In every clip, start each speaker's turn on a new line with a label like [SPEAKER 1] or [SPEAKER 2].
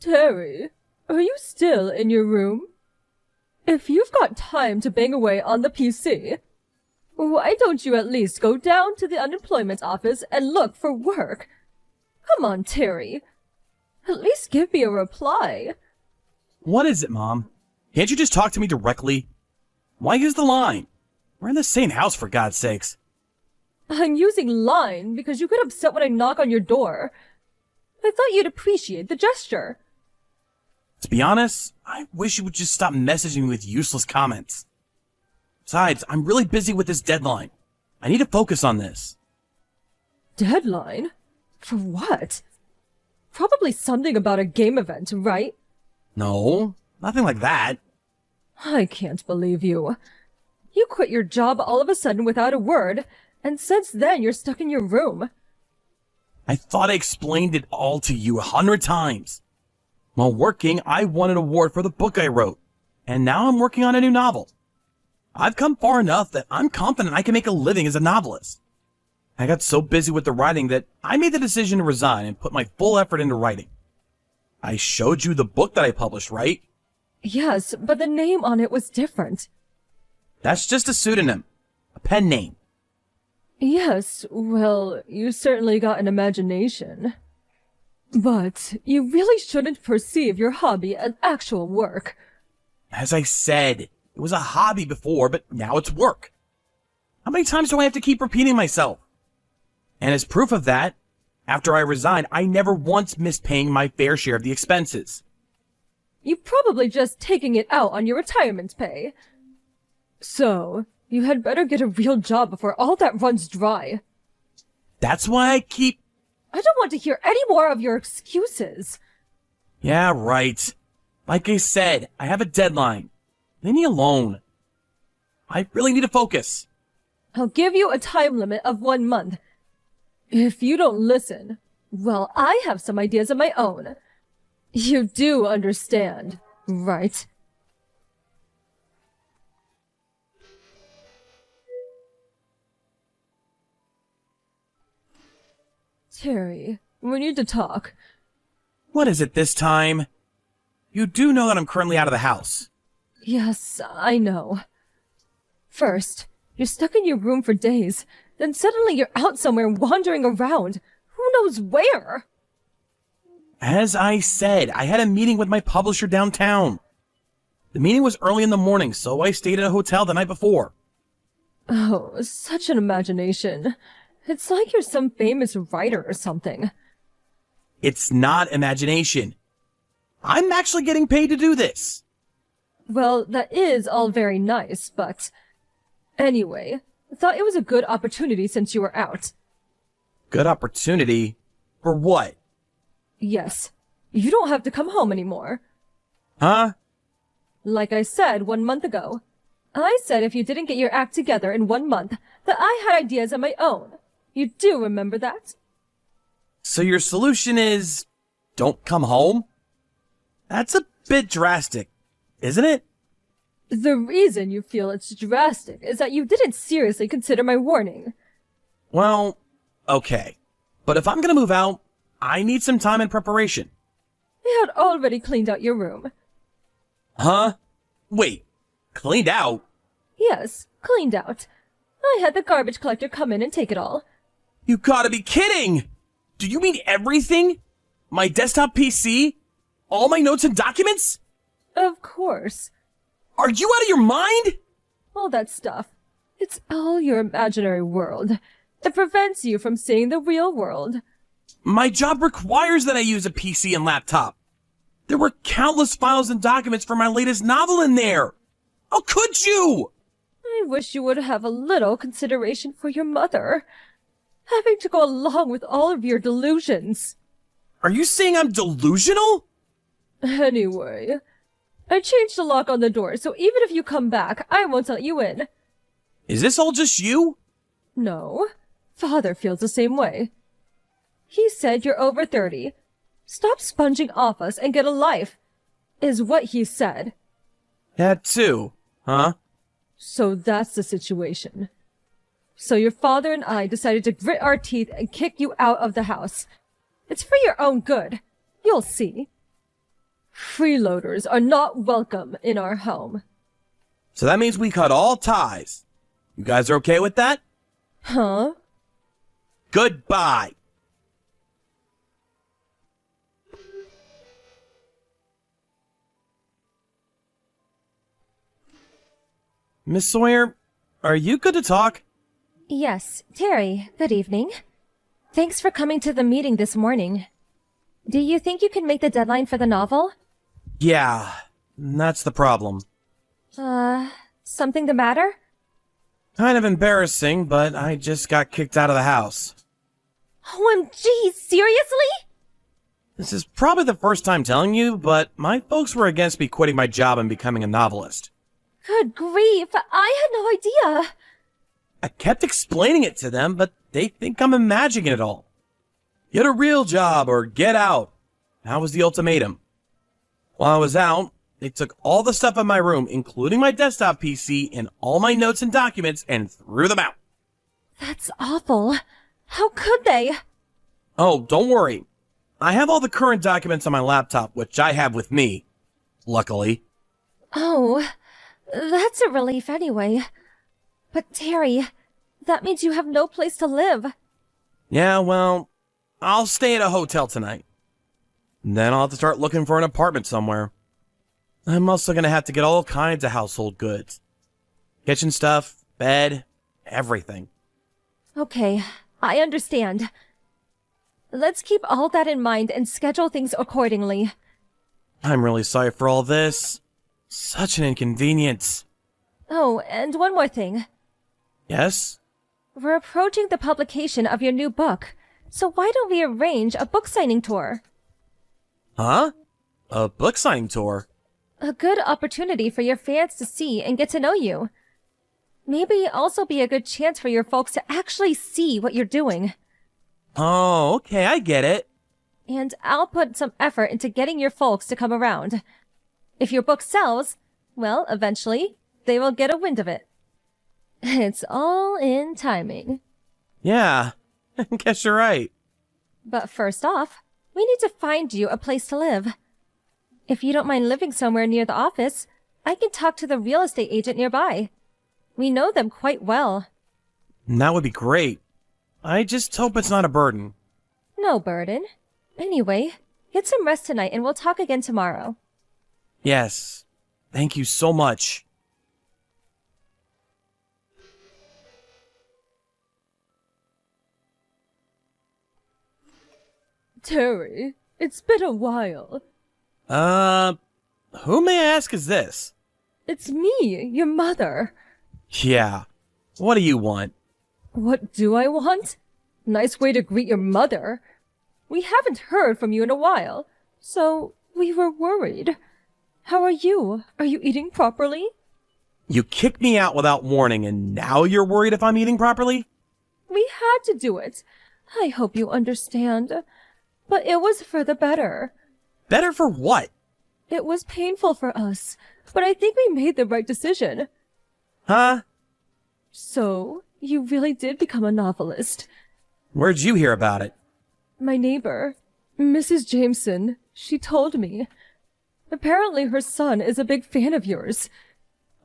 [SPEAKER 1] Terry, are you still in your room? If you've got time to bang away on the PC, why don't you at least go down to the unemployment office and look for work? Come on, Terry. At least give me a reply.
[SPEAKER 2] What is it, Mom? Can't you just talk to me directly? Why use the line? We're in the same house, for God's sakes.
[SPEAKER 1] I'm using line because you get upset when I knock on your door. I thought you'd appreciate the gesture.
[SPEAKER 2] To be honest, I wish you would just stop messaging me with useless comments. Besides, I'm really busy with this deadline. I need to focus on this.
[SPEAKER 1] Deadline? For what? Probably something about a game event, right?
[SPEAKER 2] No, nothing like that.
[SPEAKER 1] I can't believe you. You quit your job all of a sudden without a word, and since then you're stuck in your room.
[SPEAKER 2] I thought I explained it all to you 100 times. While working, I won an award for the book I wrote, and now I'm working on a new novel. I've come far enough that I'm confident I can make a living as a novelist. I got so busy with the writing that I made the decision to resign and put my full effort into writing. I showed you the book that I published, right?
[SPEAKER 1] Yes, but the name on it was different.
[SPEAKER 2] That's just a pseudonym, a pen name.
[SPEAKER 1] Yes, well, you certainly got an imagination. But you really shouldn't perceive your hobby as actual work.
[SPEAKER 2] As I said, it was a hobby before, but now it's work. How many times do I have to keep repeating myself? And as proof of that, after I resigned, I never once missed paying my fair share of the expenses.
[SPEAKER 1] You're probably just taking it out on your retirement pay. So, you had better get a real job before all that runs dry.
[SPEAKER 2] That's why I keep...
[SPEAKER 1] I don't want to hear any more of your excuses.
[SPEAKER 2] Yeah, right. Like I said, I have a deadline. Leave me alone. I really need to focus.
[SPEAKER 1] I'll give you a time limit of 1 month. If you don't listen, well, I have some ideas of my own. You do understand, right? Terry, we need to talk.
[SPEAKER 2] What is it this time? You do know that I'm currently out of the house.
[SPEAKER 1] Yes, I know. First, you're stuck in your room for days. Then suddenly you're out somewhere wandering around. Who knows where?
[SPEAKER 2] As I said, I had a meeting with my publisher downtown. The meeting was early in the morning, so I stayed at a hotel the night before.
[SPEAKER 1] Oh, such an imagination. It's like you're some famous writer or something.
[SPEAKER 2] It's not imagination. I'm actually getting paid to do this.
[SPEAKER 1] Well, that is all very nice, but... Anyway, I thought it was a good opportunity since you were out.
[SPEAKER 2] Good opportunity? For what?
[SPEAKER 1] Yes. You don't have to come home anymore.
[SPEAKER 2] Huh?
[SPEAKER 1] Like I said 1 month ago. I said if you didn't get your act together in 1 month, that I had ideas of my own. You do remember that?
[SPEAKER 2] So your solution is... don't come home? That's a bit drastic, isn't it?
[SPEAKER 1] The reason you feel it's drastic is that you didn't seriously consider my warning.
[SPEAKER 2] Well, okay. But if I'm gonna move out, I need some time in preparation.
[SPEAKER 1] I had already cleaned out your room.
[SPEAKER 2] Huh? Wait, cleaned out?
[SPEAKER 1] Yes, cleaned out. I had the garbage collector come in and take it all.
[SPEAKER 2] You gotta be kidding! Do you mean everything? My desktop PC? All my notes and documents?
[SPEAKER 1] Of course.
[SPEAKER 2] Are you out of your mind?
[SPEAKER 1] All that stuff. It's all your imaginary world. It prevents you from seeing the real world.
[SPEAKER 2] My job requires that I use a PC and laptop. There were countless files and documents for my latest novel in there. How could you?
[SPEAKER 1] I wish you would have a little consideration for your mother. Having to go along with all of your delusions.
[SPEAKER 2] Are you saying I'm delusional?
[SPEAKER 1] Anyway, I changed the lock on the door, so even if you come back, I won't let you in.
[SPEAKER 2] Is this all just you?
[SPEAKER 1] No, Father feels the same way. He said you're over 30. Stop sponging off us and get a life, is what he said.
[SPEAKER 2] That too, huh?
[SPEAKER 1] So that's the situation. So your father and I decided to grit our teeth and kick you out of the house. It's for your own good. You'll see. Freeloaders are not welcome in our home.
[SPEAKER 2] So that means we cut all ties. You guys are okay with that?
[SPEAKER 1] Huh?
[SPEAKER 2] Goodbye. Miss Sawyer, are you good to talk?
[SPEAKER 3] Yes, Terry, good evening. Thanks for coming to the meeting this morning. Do you think you can make the deadline for the novel?
[SPEAKER 2] Yeah, that's the problem.
[SPEAKER 3] Something the matter?
[SPEAKER 2] Kind of embarrassing, but I just got kicked out of the house.
[SPEAKER 3] OMG, seriously?
[SPEAKER 2] This is probably the first time telling you, but my folks were against me quitting my job and becoming a novelist.
[SPEAKER 3] Good grief, I had no idea.
[SPEAKER 2] I kept explaining it to them, but they think I'm imagining it all. Get a real job or get out. That was the ultimatum. While I was out, they took all the stuff in my room, including my desktop PC and all my notes and documents, and threw them out.
[SPEAKER 3] That's awful. How could they?
[SPEAKER 2] Oh, don't worry. I have all the current documents on my laptop, which I have with me. Luckily.
[SPEAKER 3] Oh, that's a relief anyway. But Terry, that means you have no place to live.
[SPEAKER 2] Yeah, well, I'll stay at a hotel tonight. Then I'll have to start looking for an apartment somewhere. I'm also gonna have to get all kinds of household goods. Kitchen stuff, bed, everything.
[SPEAKER 3] Okay, I understand. Let's keep all that in mind and schedule things accordingly.
[SPEAKER 2] I'm really sorry for all this. Such an inconvenience.
[SPEAKER 3] Oh, and one more thing.
[SPEAKER 2] Yes?
[SPEAKER 3] We're approaching the publication of your new book, so why don't we arrange a book signing tour?
[SPEAKER 2] Huh? A book signing tour?
[SPEAKER 3] A good opportunity for your fans to see and get to know you. Maybe also be a good chance for your folks to actually see what you're doing.
[SPEAKER 2] Oh, okay, I get it.
[SPEAKER 3] And I'll put some effort into getting your folks to come around. If your book sells, well, eventually, they will get a wind of it. It's all in timing.
[SPEAKER 2] Yeah, guess you're right.
[SPEAKER 3] But first off, we need to find you a place to live. If you don't mind living somewhere near the office, I can talk to the real estate agent nearby. We know them quite well.
[SPEAKER 2] That would be great. I just hope it's not a burden.
[SPEAKER 3] No burden. Anyway, get some rest tonight and we'll talk again tomorrow.
[SPEAKER 2] Yes. Thank you so much.
[SPEAKER 1] Terry, it's been a while.
[SPEAKER 2] Who may I ask is this?
[SPEAKER 1] It's me, your mother.
[SPEAKER 2] Yeah. What do you want?
[SPEAKER 1] What do I want? Nice way to greet your mother. We haven't heard from you in a while, so we were worried. How are you? Are you eating properly?
[SPEAKER 2] You kicked me out without warning, and now you're worried if I'm eating properly?
[SPEAKER 1] We had to do it. I hope you understand. But it was for the better.
[SPEAKER 2] Better for what?
[SPEAKER 1] It was painful for us, but I think we made the right decision.
[SPEAKER 2] Huh?
[SPEAKER 1] So, you really did become a novelist.
[SPEAKER 2] Where'd you hear about it?
[SPEAKER 1] My neighbor, Mrs. Jameson, she told me. Apparently her son is a big fan of yours.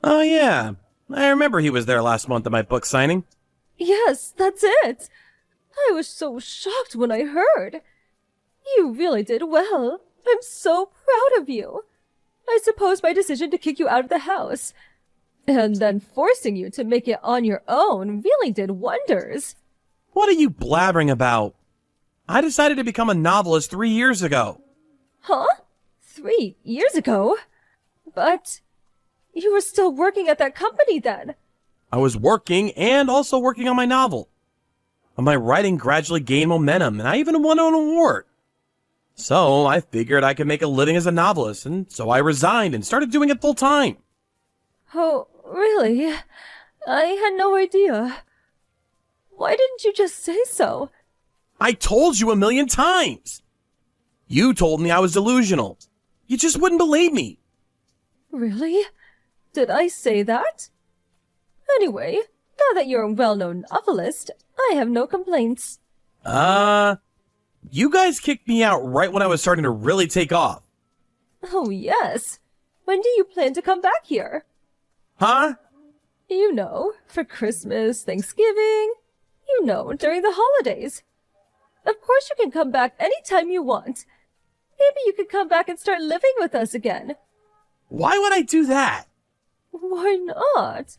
[SPEAKER 2] Oh yeah, I remember he was there last month at my book signing.
[SPEAKER 1] Yes, that's it. I was so shocked when I heard. You really did well. I'm so proud of you. I suppose my decision to kick you out of the house, and then forcing you to make it on your own, really did wonders.
[SPEAKER 2] What are you blabbering about? I decided to become a novelist 3 years ago.
[SPEAKER 1] Huh? 3 years ago? But you were still working at that company then.
[SPEAKER 2] I was working and also working on my novel. My writing gradually gained momentum, and I even won an award. So I figured I could make a living as a novelist, and so I resigned and started doing it full time.
[SPEAKER 1] Oh, really? I had no idea. Why didn't you just say so?
[SPEAKER 2] I told you 1,000,000 times. You told me I was delusional. You just wouldn't believe me.
[SPEAKER 1] Really? Did I say that? Anyway, now that you're a well-known novelist, I have no complaints.
[SPEAKER 2] You guys kicked me out right when I was starting to really take off.
[SPEAKER 1] Oh, yes. When do you plan to come back here?
[SPEAKER 2] Huh?
[SPEAKER 1] You know, for Christmas, Thanksgiving. You know, during the holidays. Of course you can come back anytime you want. Maybe you could come back and start living with us again.
[SPEAKER 2] Why would I do that?
[SPEAKER 1] Why not?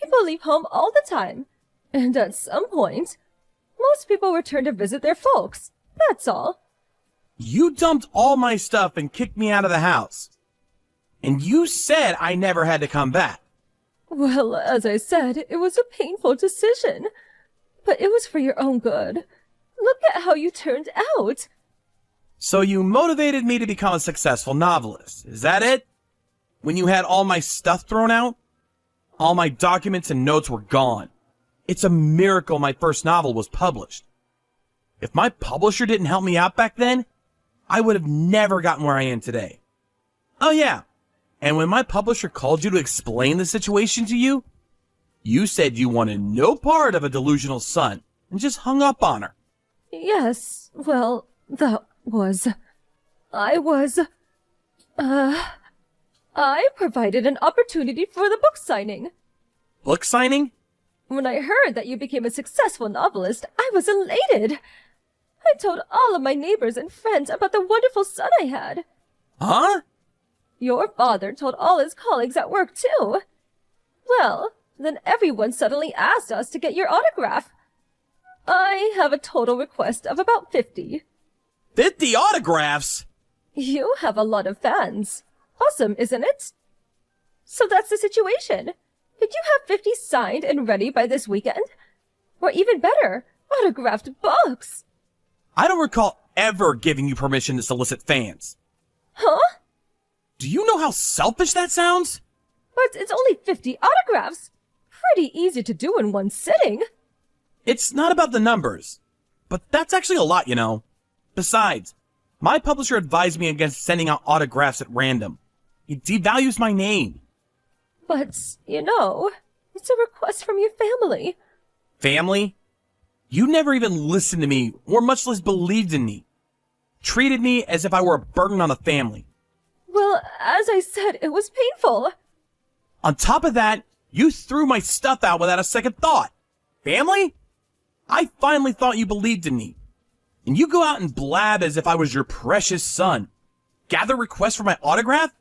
[SPEAKER 1] People leave home all the time. And at some point, most people return to visit their folks. That's all.
[SPEAKER 2] You dumped all my stuff and kicked me out of the house. And you said I never had to come back.
[SPEAKER 1] Well, as I said, it was a painful decision. But it was for your own good. Look at how you turned out.
[SPEAKER 2] So you motivated me to become a successful novelist. Is that it? When you had all my stuff thrown out? All my documents and notes were gone. It's a miracle my first novel was published. If my publisher didn't help me out back then, I would have never gotten where I am today. Oh yeah, and when my publisher called you to explain the situation to you, you said you wanted no part of a delusional son and just hung up on her.
[SPEAKER 1] Yes, well, I provided an opportunity for the book signing.
[SPEAKER 2] Book signing?
[SPEAKER 1] When I heard that you became a successful novelist, I was elated. I told all of my neighbors and friends about the wonderful son I had.
[SPEAKER 2] Huh?
[SPEAKER 1] Your father told all his colleagues at work, too. Well, then everyone suddenly asked us to get your autograph. I have a total request of about 50.
[SPEAKER 2] 50 autographs?
[SPEAKER 1] You have a lot of fans. Awesome, isn't it? So that's the situation. Could you have 50 signed and ready by this weekend? Or even better, autographed books.
[SPEAKER 2] I don't recall ever giving you permission to solicit fans.
[SPEAKER 1] Huh?
[SPEAKER 2] Do you know how selfish that sounds?
[SPEAKER 1] But it's only 50 autographs. Pretty easy to do in one sitting.
[SPEAKER 2] It's not about the numbers, but that's actually a lot, you know. Besides, my publisher advised me against sending out autographs at random. It devalues my name.
[SPEAKER 1] But, you know, it's a request from your family.
[SPEAKER 2] Family? You never even listened to me, or much less believed in me. Treated me as if I were a burden on the family.
[SPEAKER 1] Well, as I said, it was painful.
[SPEAKER 2] On top of that, you threw my stuff out without a second thought. Family? I finally thought you believed in me. And you go out and blab as if I was your precious son. Gather requests for my autograph?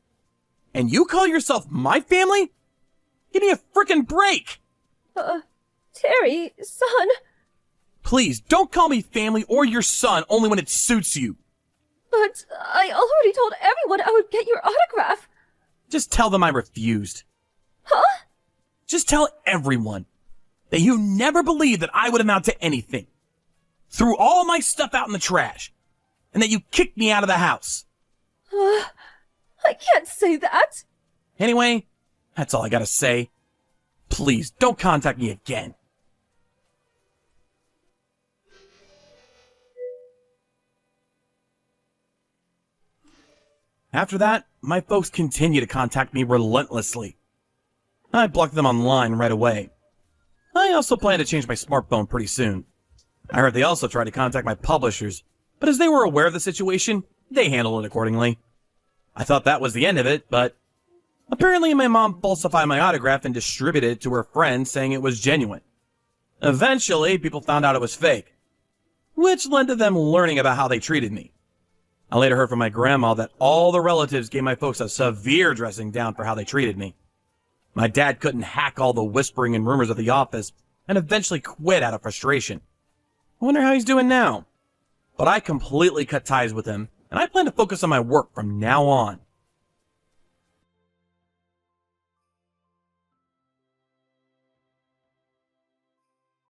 [SPEAKER 2] And you call yourself my family? Give me a frickin' break!
[SPEAKER 1] Terry, son.
[SPEAKER 2] Please, don't call me family or your son only when it suits you.
[SPEAKER 1] But I already told everyone I would get your autograph.
[SPEAKER 2] Just tell them I refused.
[SPEAKER 1] Huh?
[SPEAKER 2] Just tell everyone that you never believed that I would amount to anything. Threw all my stuff out in the trash. And that you kicked me out of the house.
[SPEAKER 1] I can't say that.
[SPEAKER 2] Anyway, that's all I gotta say. Please, don't contact me again. After that, my folks continue to contact me relentlessly. I blocked them online right away. I also plan to change my smartphone pretty soon. I heard they also tried to contact my publishers, but as they were aware of the situation, they handled it accordingly. I thought that was the end of it, but apparently my mom falsified my autograph and distributed it to her friends saying it was genuine. Eventually, people found out it was fake, which led to them learning about how they treated me. I later heard from my grandma that all the relatives gave my folks a severe dressing down for how they treated me. My dad couldn't hack all the whispering and rumors of the office and eventually quit out of frustration. I wonder how he's doing now. But I completely cut ties with him, and I plan to focus on my work from now on.